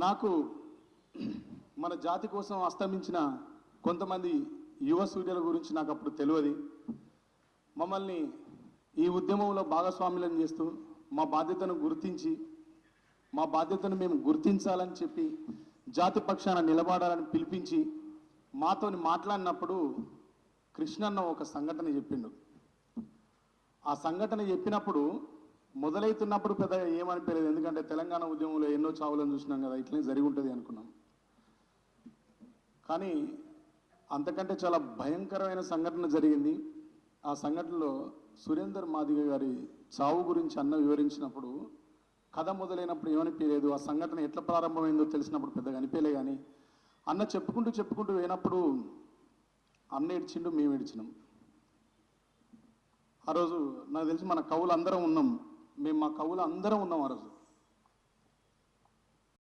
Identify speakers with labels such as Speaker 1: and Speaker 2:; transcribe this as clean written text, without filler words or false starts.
Speaker 1: నాకు మన జాతి కోసం అస్తమించిన కొంతమంది యువ సూర్యుల గురించి నాకు అప్పుడు తెలియదు. మమ్మల్ని ఈ ఉద్యమంలో భాగస్వాములను చేస్తూ మా బాధ్యతను గుర్తించి మా బాధ్యతను మేము గుర్తించాలని చెప్పి జాతి పక్షాన నిలబడాలని పిలిపించి మాతోని మాట్లాడినప్పుడు కృష్ణన్న ఒక సంఘటన చెప్పిండు. ఆ సంఘటన చెప్పినప్పుడు మొదలైతున్నప్పుడు పెద్దగా ఏమనిపించలేదు, ఎందుకంటే తెలంగాణ ఉద్యమంలో ఎన్నో చావులను చూసినాం కదా, ఇట్లనే జరిగి ఉంటుంది అనుకున్నాం. కానీ అంతకంటే చాలా భయంకరమైన సంఘటన జరిగింది. ఆ సంఘటనలో సురేందర్ మాదిగ గారి చావు గురించి అన్న వివరించినప్పుడు కథ మొదలైనప్పుడు ఏమనిపించలేదు, ఆ సంఘటన ఎట్లా ప్రారంభమైందో తెలిసినప్పుడు పెద్దగా అనిపించలే. కానీ అన్న చెప్పుకుంటూ పోయినప్పుడు అన్న ఏడ్చిండు, మేము ఏడ్చినాం. ఆ రోజు నాకు తెలిసి మన కవులు అందరం ఉన్నాం, మా కవులు అందరం ఉన్నాం ఆ రోజు.